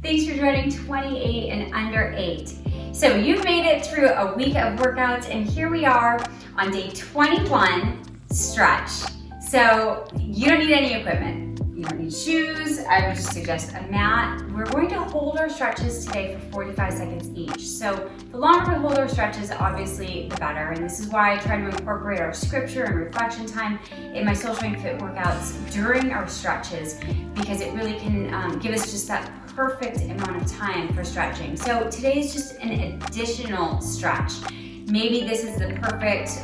Thanks for joining 28 and Under 8. So you've made it through a week of workouts and here we are on day 21, stretch. So you don't need any equipment. You don't need shoes. I would just suggest a mat. We're going to hold our stretches today for 45 seconds each. So the longer we hold our stretches, obviously the better. And this is why I try to incorporate our scripture and reflection time in my Soul Strength Fit workouts during our stretches, because it really can give us just that perfect amount of time for stretching. So today is just an additional stretch. Maybe this is the perfect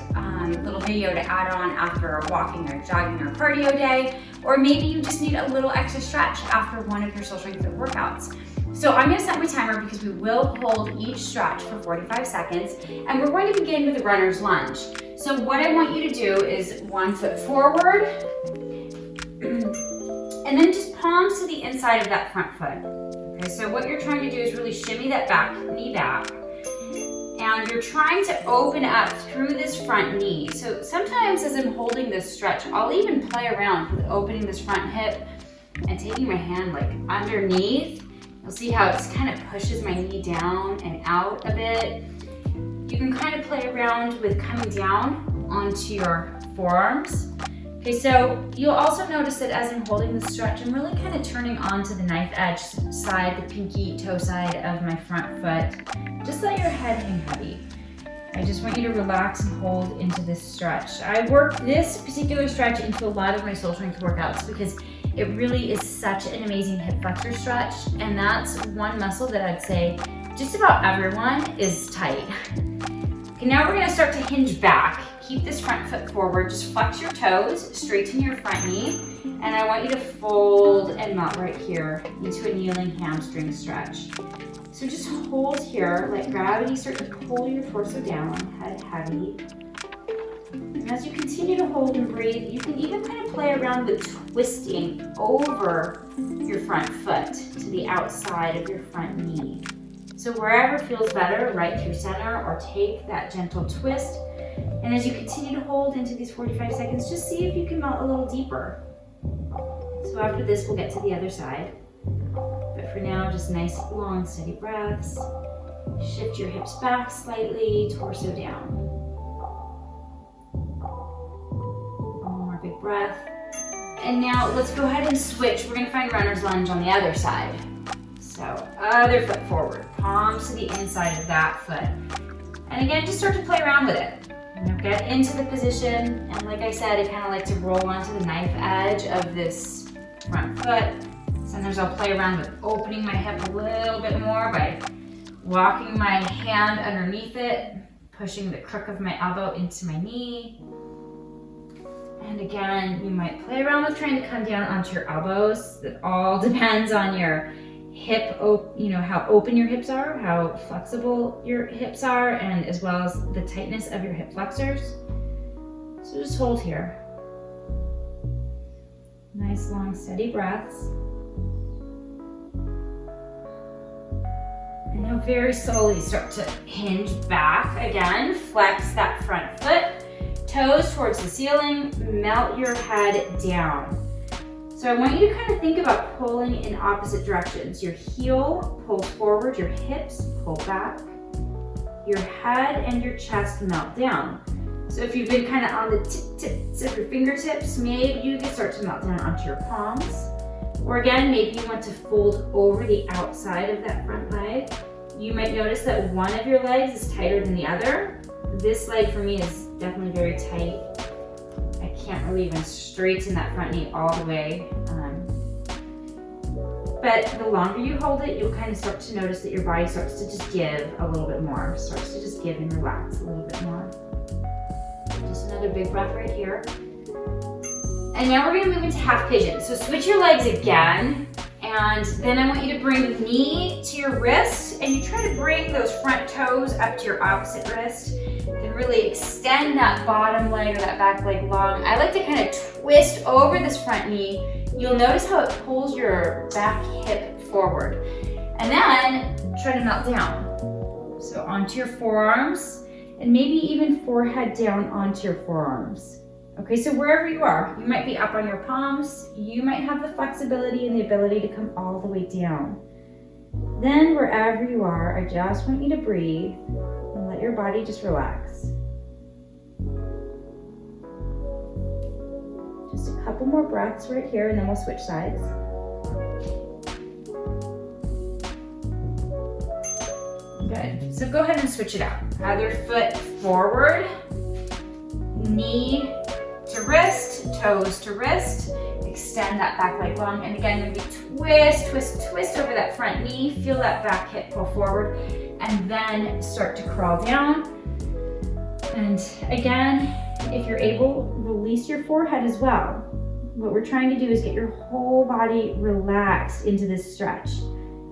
little video to add on after a walking or jogging or cardio day, or maybe you just need a little extra stretch after one of your Soul Strength Fit workouts. So I'm gonna set my timer because we will hold each stretch for 45 seconds, and we're going to begin with the runner's lunge. So what I want you to do is 1 foot forward, and then just palms to the inside of that front foot. Okay, so what you're trying to do is really shimmy that back knee back. And you're trying to open up through this front knee. So sometimes as I'm holding this stretch, I'll even play around with opening this front hip and taking my hand like underneath. You'll see how it kind of pushes my knee down and out a bit. You can kind of play around with coming down onto your forearms. Okay, so you'll also notice that as I'm holding the stretch, I'm really kind of turning onto the knife edge side, the pinky toe side of my front foot. Just let your head hang heavy. I just want you to relax and hold into this stretch. I work this particular stretch into a lot of my Soul Strength workouts because it really is such an amazing hip flexor stretch, and that's one muscle that I'd say just about everyone is tight. Okay, now we're gonna start to hinge back. Keep this front foot forward, just flex your toes, straighten your front knee, and I want you to fold and melt right here into a kneeling hamstring stretch. So just hold here, let gravity start to pull your torso down, head heavy. And as you continue to hold and breathe, you can even kind of play around with twisting over your front foot to the outside of your front knee. So wherever feels better, right through center, or take that gentle twist. And as you continue to hold into these 45 seconds, just see if you can melt a little deeper. So after this, we'll get to the other side. But for now, just nice, long, steady breaths. Shift your hips back slightly, torso down. One more big breath. And now let's go ahead and switch. We're gonna find runner's lunge on the other side. So other foot forward, palms to the inside of that foot. And again, just start to play around with it. Get into the position, and like I said, I kind of like to roll onto the knife edge of this front foot. Sometimes I'll play around with opening my hip a little bit more by walking my hand underneath it, pushing the crook of my elbow into my knee. And again, you might play around with trying to come down onto your elbows. That all depends on your hip, how open your hips are, how flexible your hips are, and as well as the tightness of your hip flexors. So just hold here. Nice, long, steady breaths. And now very slowly start to hinge back again. Flex that front foot, toes towards the ceiling, melt your head down. So I want you to kind of think about pulling in opposite directions. Your heel pulls forward, your hips pull back, your head and your chest melt down. So if you've been kind of on the tips of your fingertips, maybe you can start to melt down onto your palms. Or again, maybe you want to fold over the outside of that front leg. You might notice that one of your legs is tighter than the other. This leg for me is definitely very tight. I can't really even straighten that front knee all the way. But the longer you hold it, you'll kind of start to notice that your body starts to just give a little bit more, starts to just give and relax a little bit more. Just another big breath right here. And now we're gonna move into half pigeon. So switch your legs again, and then I want you to bring the knee to your wrist, and you try to bring those front toes up to your opposite wrist. And really extend that bottom leg or that back leg long. I like to kind of twist over this front knee. You'll notice how it pulls your back hip forward. And then try to melt down. So onto your forearms, and maybe even forehead down onto your forearms. Okay, so wherever you are, you might be up on your palms, you might have the flexibility and the ability to come all the way down. Then wherever you are, I just want you to breathe and let your body just relax. Just a couple more breaths right here and then we'll switch sides. Good. So go ahead and switch it out. Other foot forward, knee to wrist, toes to wrist. Extend that back leg long. And again, maybe twist, twist, twist over that front knee. Feel that back hip pull forward. And then start to crawl down. And again, if you're able, release your forehead as well. What we're trying to do is get your whole body relaxed into this stretch.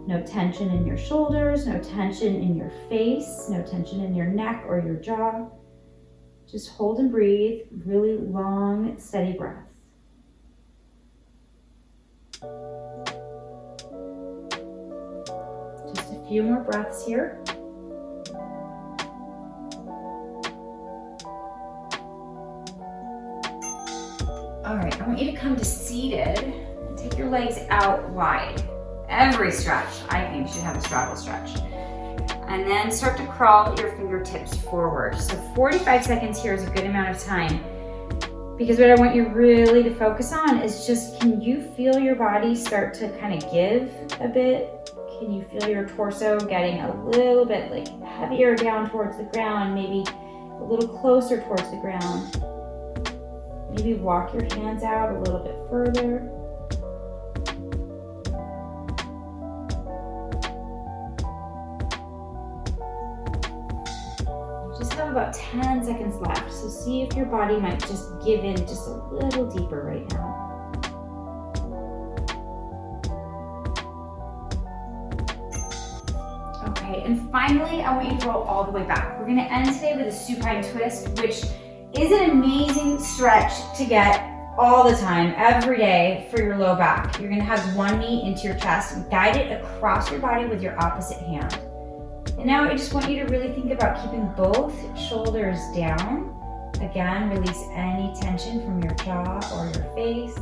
No tension in your shoulders, no tension in your face, no tension in your neck or your jaw. Just hold and breathe, really long, steady breaths. Just a few more breaths here. All right, I want you to come to seated and take your legs out wide. Every stretch, I think, should have a straddle stretch. And then start to crawl your fingertips forward. So 45 seconds here is a good amount of time, because what I want you really to focus on is just, can you feel your body start to kind of give a bit? Can you feel your torso getting a little bit like heavier down towards the ground, maybe a little closer towards the ground? Maybe walk your hands out a little bit further. About 10 seconds left, so see if your body might just give in just a little deeper right now. Okay, and finally, I want you to roll all the way back. We're gonna end today with a supine twist, which is an amazing stretch to get all the time, every day for your low back. You're gonna have one knee into your chest and guide it across your body with your opposite hand. And now I just want you to really think about keeping both shoulders down. Again, release any tension from your jaw or your face.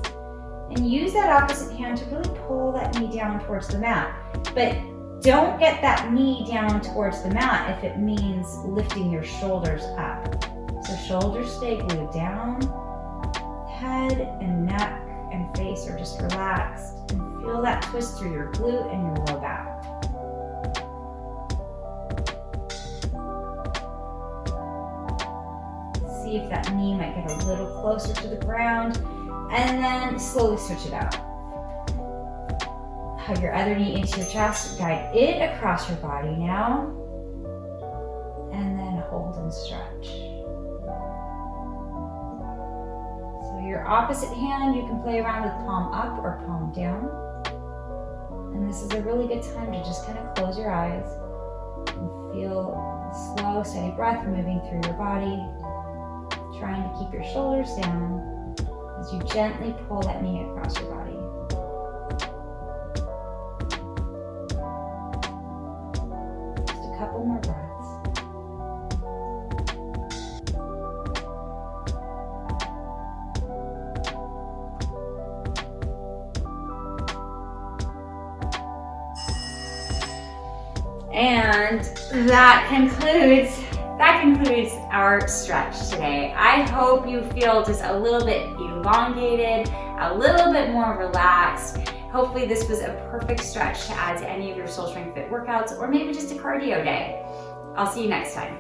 And use that opposite hand to really pull that knee down towards the mat. But don't get that knee down towards the mat if it means lifting your shoulders up. So shoulders stay glued down. Head and neck and face are just relaxed. And feel that twist through your glute and your low back. See if that knee might get a little closer to the ground, and then slowly switch it out. Hug your other knee into your chest, guide it across your body now, and then hold and stretch. So your opposite hand, you can play around with palm up or palm down. And this is a really good time to just kind of close your eyes and feel slow, steady breath moving through your body. Trying to keep your shoulders down as you gently pull that knee across your body. Just a couple more breaths. And that concludes our stretch today. I hope you feel just a little bit elongated, a little bit more relaxed. Hopefully this was a perfect stretch to add to any of your Soul Strength Fit workouts, or maybe just a cardio day. I'll see you next time.